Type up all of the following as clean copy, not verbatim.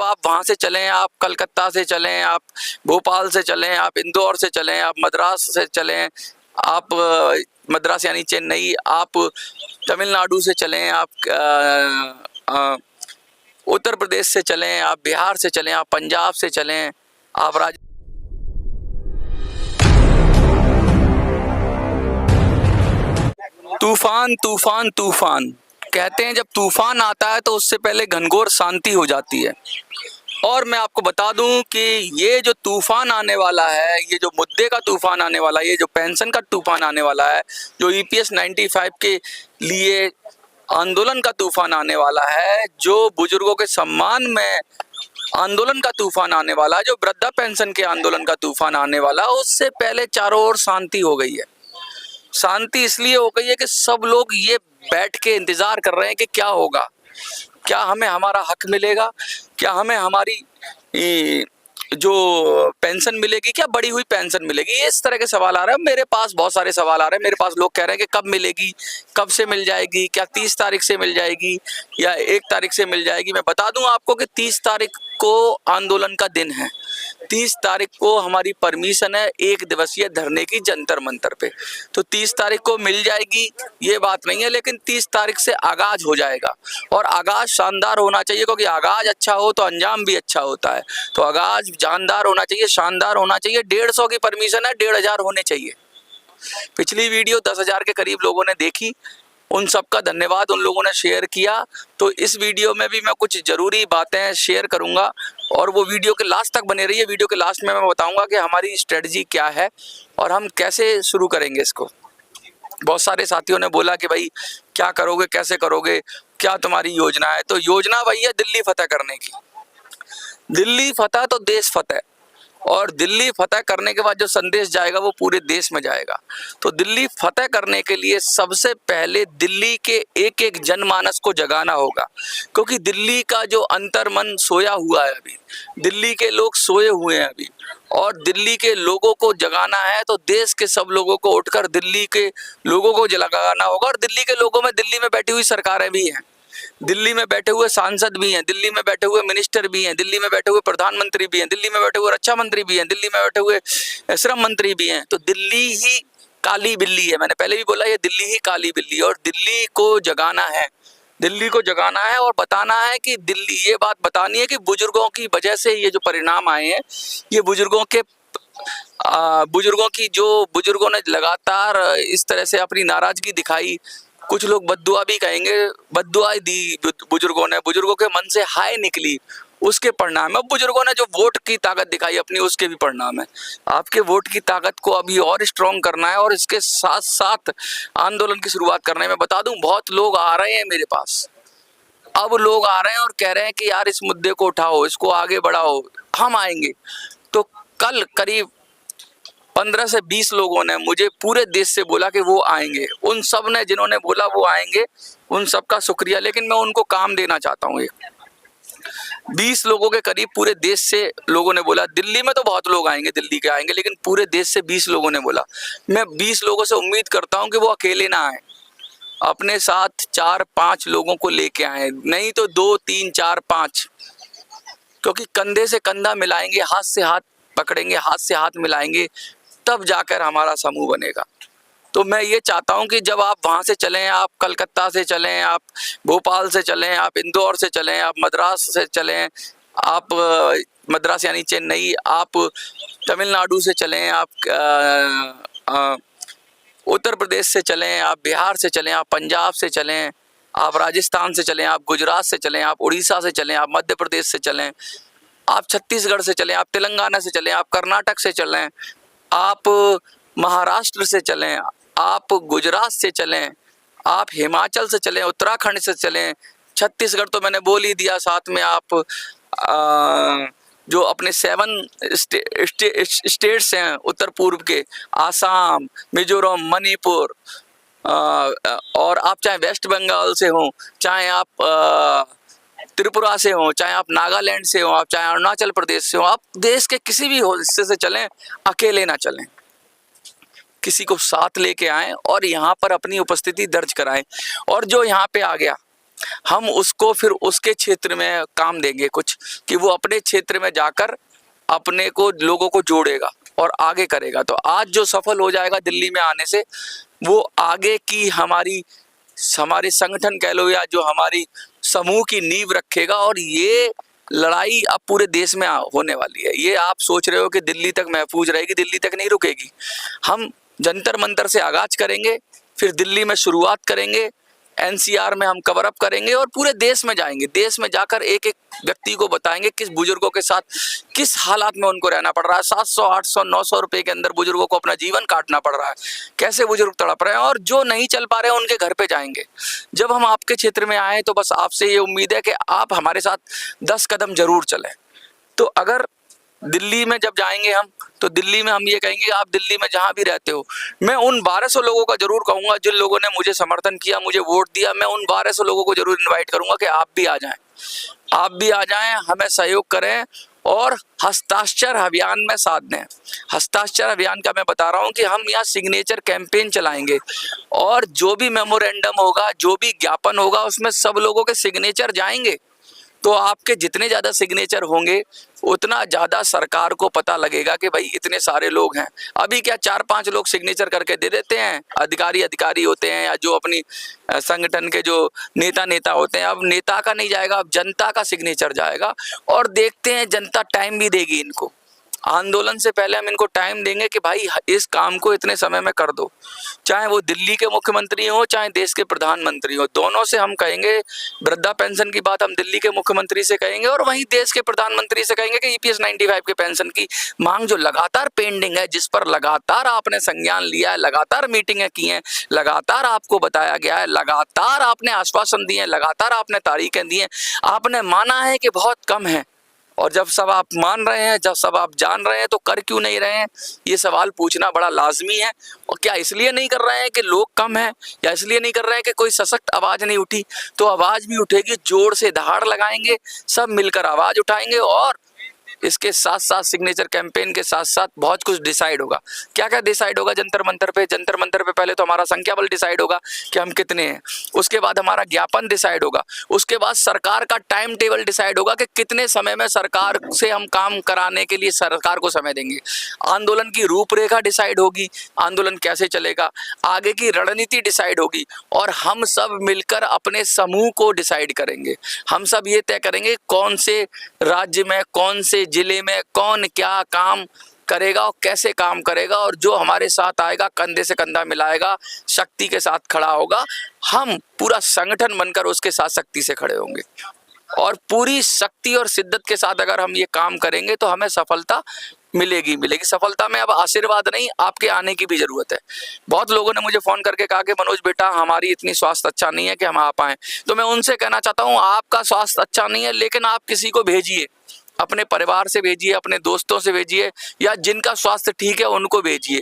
आप वहाँ से चलें, आप कलकत्ता से चलें, आप भोपाल से चलें, आप इंदौर से चलें, आप मद्रास से चलें, आप मद्रास यानी चेन्नई, आप तमिलनाडु से चलें, आप उत्तर प्रदेश से चलें, आप बिहार से चलें, आप पंजाब से चलें, आप तूफान तूफान तूफान कहते हैं, जब तूफान आता है तो उससे पहले घनघोर शांति हो जाती है। और मैं आपको बता दूं कि ये जो तूफान आने वाला है, ये जो मुद्दे का तूफान आने वाला है, ये जो पेंशन का तूफान आने वाला है, जो ईपीएस 95 के लिए आंदोलन का तूफान आने वाला है, जो बुजुर्गों के सम्मान में आंदोलन का तूफान आने वाला है, जो वृद्धा पेंशन के आंदोलन का तूफान आने वाला है, उससे पहले चारों ओर शांति हो गई है। शांति इसलिए हो गई है कि सब लोग ये बैठ के इंतजार कर रहे हैं कि क्या होगा, क्या हमें हमारा हक मिलेगा, क्या हमें हमारी जो पेंशन मिलेगी, क्या बढ़ी हुई पेंशन मिलेगी। इस तरह के सवाल आ रहे हैं। मेरे पास बहुत सारे सवाल आ रहे हैं। मेरे पास लोग कह रहे हैं कि कब मिलेगी, कब से मिल जाएगी, क्या 30 तारीख से मिल जाएगी या 1 तारीख से मिल जाएगी। मैं बता दूं आपको कि 30 तारीख को आंदोलन का दिन है। 30 तारीख को हमारी परमिशन है 1 दिवसीय धरने की जंतर मंतर पे। तो 30 तारीख को मिल जाएगी ये बात नहीं है, लेकिन 30 तारीख से आगाज हो जाएगा और आगाज शानदार होना चाहिए, क्योंकि आगाज अच्छा हो तो अंजाम भी अच्छा होता है। तो आगाज जानदार होना चाहिए, शानदार होना चाहिए। 150 की परमिशन है, 1500 होने चाहिए। पिछली वीडियो 10,000 के करीब लोगों ने देखी, उन सबका धन्यवाद, उन लोगों ने शेयर किया। तो इस वीडियो में भी मैं कुछ ज़रूरी बातें शेयर करूंगा और वो वीडियो के लास्ट तक बने रहिए। वीडियो के लास्ट में मैं बताऊंगा कि हमारी स्ट्रेटजी क्या है और हम कैसे शुरू करेंगे इसको। बहुत सारे साथियों ने बोला कि भाई क्या करोगे, कैसे करोगे, क्या तुम्हारी योजना है। तो योजना वही है, दिल्ली फतेह करने की। दिल्ली फतेह तो देश फतेह, और दिल्ली फतेह करने के बाद जो संदेश जाएगा वो पूरे देश में जाएगा। तो दिल्ली फतेह करने के लिए सबसे पहले दिल्ली के एक एक जनमानस को जगाना होगा, क्योंकि दिल्ली का जो अंतर्मन सोया हुआ है अभी, दिल्ली के लोग सोए हुए हैं अभी, और दिल्ली के लोगों को जगाना है। तो देश के सब लोगों को उठकर दिल्ली के लोगों को जगाना होगा। और दिल्ली के लोगों में दिल्ली में बैठी हुई सरकारें भी हैं, दिल्ली में बैठे हुए सांसद भी हैं, दिल्ली में बैठे हुए मिनिस्टर भी हैं, दिल्ली में बैठे हुए प्रधानमंत्री भी हैं, दिल्ली में बैठे हुए रक्षा मंत्री भी हैं, दिल्ली में बैठे हुए श्रम मंत्री भी हैं। तो दिल्ली ही काली बिल्ली है। मैंने पहले भी बोला, ये दिल्ली ही काली बिल्ली, और दिल्ली को जगाना है। दिल्ली को जगाना है और बताना है कि दिल्ली, ये बात बतानी है कि बुजुर्गों की वजह से ये जो परिणाम आए हैं, ये बुजुर्गों बुजुर्गों ने लगातार इस तरह से अपनी नाराजगी दिखाई। कुछ लोग बद्दुआ भी कहेंगे, बद्दुआ दी बुजुर्गों ने, बुजुर्गों के मन से हाय निकली, उसके परिणाम है। बुजुर्गों ने जो वोट की ताकत दिखाई अपनी, उसके भी परिणाम है। आपके वोट की ताकत को अभी और स्ट्रॉन्ग करना है और इसके साथ साथ आंदोलन की शुरुआत करना है। मैं बता दूं, बहुत लोग आ रहे हैं मेरे पास, अब लोग आ रहे हैं और कह रहे हैं कि यार इस मुद्दे को उठाओ, इसको आगे बढ़ाओ, हम आएंगे। तो कल करीब 15 से 20 लोगों ने मुझे पूरे देश से बोला कि वो आएंगे। उन सब ने जिन्होंने बोला वो आएंगे, उन सब का शुक्रिया। लेकिन मैं उनको काम देना चाहता हूँ। 20 लोगों के करीब पूरे देश से लोगों ने बोला। दिल्ली में तो बहुत लोग आएंगे, दिल्ली के आएंगे, लेकिन पूरे देश से 20 लोगों ने बोला। मैं 20 लोगों से उम्मीद करता हूँ कि वो अकेले ना आए, अपने साथ 4-5 लोगों को लेके आए, नहीं तो 2, 3, 4, 5, क्योंकि कंधे से कंधा मिलाएंगे, हाथ से हाथ पकड़ेंगे, हाथ से हाथ मिलाएंगे, तब जाकर हमारा समूह बनेगा। तो मैं ये चाहता हूं कि जब आप वहां से चलें, आप कलकत्ता से चलें, आप भोपाल से चलें, आप इंदौर से चलें, आप मद्रास से चलें, आप मद्रास यानी चेन्नई, आप तमिलनाडु से चलें, आप उत्तर प्रदेश से चलें, आप बिहार से चलें, आप पंजाब से चलें, आप राजस्थान से चलें, आप गुजरात से चलें, आप उड़ीसा से चलें, आप मध्य प्रदेश से चलें, आप छत्तीसगढ़ से चलें, आप तेलंगाना से चलें, आप कर्नाटक से चलें, आप महाराष्ट्र से चलें, आप गुजरात से चलें, आप हिमाचल से चलें, उत्तराखंड से चलें, छत्तीसगढ़ तो मैंने बोल ही दिया, साथ में आप जो अपने 7 स्टेट्स हैं उत्तर पूर्व के, आसाम, मिजोरम, मणिपुर, और आप चाहे वेस्ट बंगाल से हों, चाहे आप त्रिपुरा से हो, चाहे आप नागालैंड से हो, आप चाहे अरुणाचल प्रदेश से हो, आप देश के किसी भी हिस्से से चलें, अकेले ना चलें, किसी को साथ लेके आएं और यहाँ पर अपनी उपस्थिति दर्ज कराएं। और जो यहाँ पे आ गया, हम उसको फिर उसके क्षेत्र में काम देंगे कुछ, कि वो अपने क्षेत्र में जाकर अपने को लोगों को जोड़ेगा और आगे करेगा। तो आज जो सफल हो जाएगा दिल्ली में आने से, वो आगे की हमारे संगठन कह लो या जो हमारी समूह की नींव रखेगा। और ये लड़ाई अब पूरे देश में होने वाली है। ये आप सोच रहे हो कि दिल्ली तक महफूज रहेगी, दिल्ली तक नहीं रुकेगी। हम जंतर मंतर से आगाज करेंगे, फिर दिल्ली में शुरुआत करेंगे, एनसीआर में हम कवर अप करेंगे और पूरे देश में जाएंगे। देश में जाकर एक एक व्यक्ति को बताएंगे किस बुजुर्गों के साथ किस हालात में उनको रहना पड़ रहा है। 700 800 900 रुपए के अंदर बुजुर्गों को अपना जीवन काटना पड़ रहा है, कैसे बुजुर्ग तड़प रहे हैं। और जो नहीं चल पा रहे हैं उनके घर पे जाएंगे। जब हम आपके क्षेत्र में आए तो बस आपसे ये उम्मीद है कि आप हमारे साथ 10 कदम जरूर चलें। तो अगर दिल्ली में जब जाएंगे हम, तो दिल्ली में हम ये कहेंगे, आप दिल्ली में जहां भी रहते हो, मैं उन 1200 लोगों का जरूर कहूंगा जिन लोगों ने मुझे समर्थन किया, मुझे वोट दिया, मैं उन 1200 लोगों को जरूर इनवाइट करूंगा कि आप भी आ जाएं, आप भी आ जाएं, हमें सहयोग करें और हस्ताक्षर अभियान में साथ दें। हस्ताक्षर अभियान का मैं बता रहा हूं कि हम यहाँ सिग्नेचर कैंपेन चलाएंगे और जो भी मेमोरेंडम होगा, जो भी ज्ञापन होगा, उसमें सब लोगों के सिग्नेचर जाएंगे। तो आपके जितने ज़्यादा सिग्नेचर होंगे उतना ज़्यादा सरकार को पता लगेगा कि भाई इतने सारे लोग हैं। अभी क्या 4-5 लोग सिग्नेचर करके दे देते हैं, अधिकारी होते हैं या जो अपनी संगठन के जो नेता होते हैं। अब नेता का नहीं जाएगा, अब जनता का सिग्नेचर जाएगा। और देखते हैं जनता टाइम भी देगी इनको। आंदोलन से पहले हम इनको टाइम देंगे कि भाई इस काम को इतने समय में कर दो। चाहे वो दिल्ली के मुख्यमंत्री हो, चाहे देश के प्रधानमंत्री हो, दोनों से हम कहेंगे। वृद्धा पेंशन की बात हम दिल्ली के मुख्यमंत्री से कहेंगे और वहीं देश के प्रधानमंत्री से कहेंगे कि EPS 95 के पेंशन की मांग जो लगातार पेंडिंग है, जिस पर लगातार आपने संज्ञान लिया है, लगातार मीटिंगें की हैं, लगातार आपको बताया गया है, लगातार आपने आश्वासन दिए हैं, लगातार आपने तारीखें दी हैं, आपने माना है कि बहुत कम है। और जब सब आप मान रहे हैं, जब सब आप जान रहे हैं, तो कर क्यों नहीं रहे हैं? ये सवाल पूछना बड़ा लाजमी है। और क्या इसलिए नहीं कर रहे हैं कि लोग कम हैं, या इसलिए नहीं कर रहे हैं कि कोई सशक्त आवाज नहीं उठी? तो आवाज भी उठेगी, जोर से दहाड़ लगाएंगे, सब मिलकर आवाज उठाएंगे। और इसके साथ साथ सिग्नेचर कैंपेन के साथ साथ बहुत कुछ डिसाइड होगा। क्या क्या डिसाइड होगा जंतर मंतर पे? जंतर मंतर पे पहले तो हमारा संख्या बल डिसाइड होगा कि हम कितने हैं। उसके बाद हमारा ज्ञापन डिसाइड होगा। उसके बाद सरकार का टाइम टेबल डिसाइड होगा कि कितने समय में सरकार से हम काम कराने के लिए सरकार को समय देंगे। आंदोलन की रूपरेखा डिसाइड होगी, आंदोलन कैसे चलेगा, आगे की रणनीति डिसाइड होगी। और हम सब मिलकर अपने समूह को डिसाइड करेंगे। हम सब ये तय करेंगे कौन से राज्य में, कौन से जिले में कौन क्या काम करेगा और कैसे काम करेगा। और जो हमारे साथ आएगा, कंधे से कंधा मिलाएगा, शक्ति के साथ खड़ा होगा, हम पूरा संगठन बनकर उसके साथ शक्ति से खड़े होंगे। और पूरी शक्ति और शिद्दत के साथ अगर हम ये काम करेंगे तो हमें सफलता मिलेगी। सफलता में अब आशीर्वाद नहीं, आपके आने की भी जरूरत है। बहुत लोगों ने मुझे फोन करके कहा कि मनोज बेटा, हमारी इतनी स्वास्थ्य अच्छा नहीं है कि हम आ पाएं। तो मैं उनसे कहना चाहता हूं, आपका स्वास्थ्य अच्छा नहीं है, लेकिन आप किसी को भेजिए, अपने परिवार से भेजिए, अपने दोस्तों से भेजिए, या जिनका स्वास्थ्य ठीक है उनको भेजिए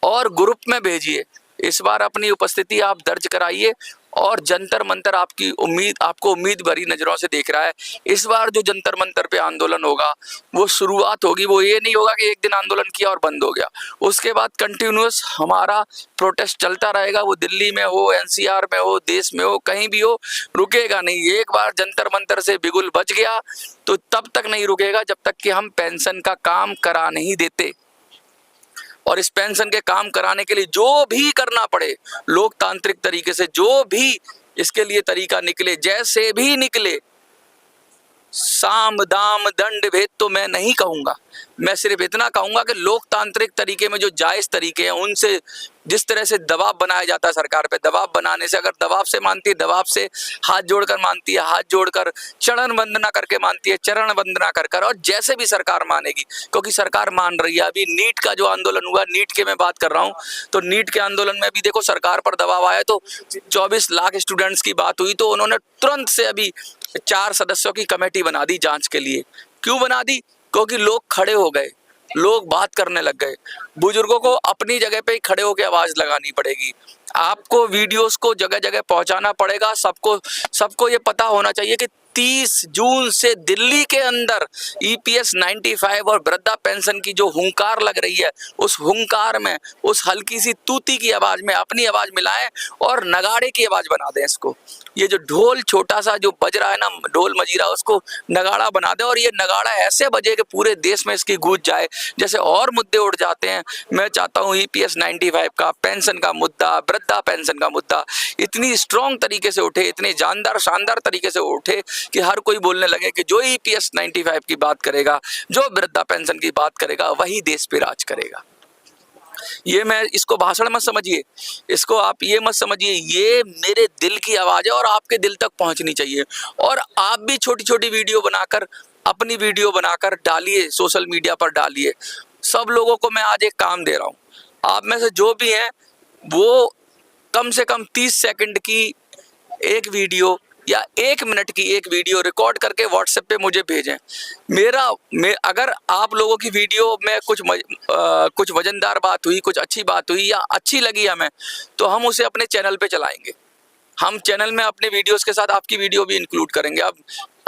और ग्रुप में भेजिए। इस बार अपनी उपस्थिति आप दर्ज कराइए और जंतर मंतर आपको उम्मीद भरी नजरों से देख रहा है। इस बार जो जंतर मंतर पे आंदोलन होगा वो शुरुआत होगी, वो ये नहीं होगा कि एक दिन आंदोलन किया और बंद हो गया। उसके बाद कंटिन्यूअस हमारा प्रोटेस्ट चलता रहेगा। वो दिल्ली में हो, NCR में हो, देश में हो, कहीं भी हो, रुकेगा नहीं। एक बार जंतर मंतर से बिगुल बच गया तो तब तक नहीं रुकेगा जब तक कि हम पेंशन का काम करा नहीं देते। और इस पेंशन के काम कराने के लिए जो भी करना पड़े, लोकतांत्रिक तरीके से जो भी इसके लिए तरीका निकले, जैसे भी निकले, साम दाम दंड भेद तो मैं नहीं कहूंगा। मैं सिर्फ इतना कहूंगा कि लोकतांत्रिक तरीके में जो जायज तरीके हैं उनसे, जिस तरह से दबाव बनाया जाता है सरकार पे, दबाव बनाने से, अगर दबाव से मानती है, दबाव से हाथ जोड़कर मानती है, हाथ जोड़कर चरण वंदना करके मानती है, चरण वंदना कर कर, और जैसे भी सरकार मानेगी, क्योंकि सरकार मान रही है। अभी नीट का जो आंदोलन हुआ, नीट के मैं बात कर रहा हूँ, तो नीट के आंदोलन में भी देखो सरकार पर दबाव आया तो 24 लाख स्टूडेंट्स की बात हुई, तो उन्होंने तुरंत से अभी 4 सदस्यों की कमेटी बना दी जांच के लिए। क्यों बना दी? क्योंकि लोग खड़े हो गए, लोग बात करने लग गए। बुजुर्गों को अपनी जगह पे ही खड़े होकर आवाज लगानी पड़ेगी। आपको वीडियोस को जगह जगह पहुंचाना पड़ेगा। सबको ये पता होना चाहिए कि 30 जून से दिल्ली के अंदर EPS 95 और वृद्धा पेंशन की जो हुंकार लग रही है, उस हुंकार में, उस हल्की सी तूती की आवाज में अपनी आवाज मिलाएं और नगाड़े की आवाज बना दें इसको। ये जो ढोल छोटा सा जो बज रहा है ना, ढोल मजीरा, उसको नगाड़ा बना दें और ये नगाड़ा ऐसे बजे कि पूरे देश में इसकी गूंज जाए। जैसे और मुद्दे उठ जाते हैं, मैं चाहता हूँ EPS 95 का, पेंशन का मुद्दा, वृद्धा पेंशन का मुद्दा इतनी स्ट्रॉन्ग तरीके से उठे, इतने जानदार शानदार तरीके से उठे कि हर कोई बोलने लगे कि जो EPS 95 की बात करेगा, जो वृद्धा पेंशन की बात करेगा, वही देश पे राज करेगा। ये मैं इसको भाषण मत समझिए, इसको आप ये मत समझिए, ये मेरे दिल की आवाज है और आपके दिल तक पहुंचनी चाहिए। और आप भी छोटी छोटी वीडियो बनाकर, अपनी वीडियो बनाकर डालिए, सोशल मीडिया पर डालिए। सब लोगों को मैं आज एक काम दे रहा हूँ, आप में से जो भी हैं वो कम से कम 30 सेकंड की एक वीडियो या 1 मिनट की एक वीडियो रिकॉर्ड करके व्हाट्सएप पे मुझे भेजें। अगर आप लोगों की वीडियो में कुछ वजनदार बात हुई, कुछ अच्छी बात हुई या अच्छी लगी हमें, तो हम उसे अपने चैनल पे चलाएंगे। हम चैनल में अपने वीडियोस के साथ आपकी वीडियो भी इंक्लूड करेंगे। अब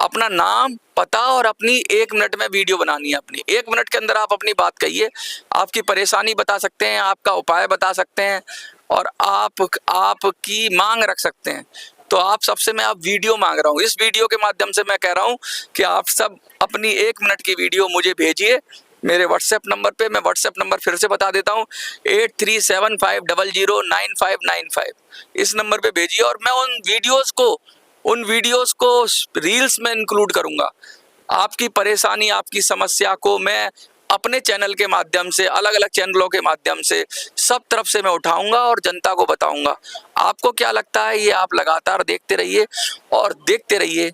अपना नाम, पता और अपनी 1 मिनट में वीडियो बनानी है अपनी। 1 मिनट के अंदर आप अपनी बात कहिए, आपकी परेशानी बता सकते हैं, आपका उपाय बता सकते हैं और आपकी मांग रख सकते हैं। तो आप सबसे मैं आप वीडियो मांग रहा हूँ, इस वीडियो के माध्यम से मैं कह रहा हूँ कि आप सब अपनी 1 मिनट की वीडियो मुझे भेजिए मेरे व्हाट्सएप नंबर पे। मैं व्हाट्सएप नंबर फिर से बता देता हूँ, 8375009595। इस नंबर पे भेजिए और मैं उन वीडियोस को रील्स में इंक्लूड करूँगा। आपकी परेशानी, आपकी समस्या को मैं अपने चैनल के माध्यम से, अलग अलग चैनलों के माध्यम से सब तरफ से मैं उठाऊंगा और जनता को बताऊंगा। आपको क्या लगता है, ये आप लगातार देखते रहिए और देखते रहिए।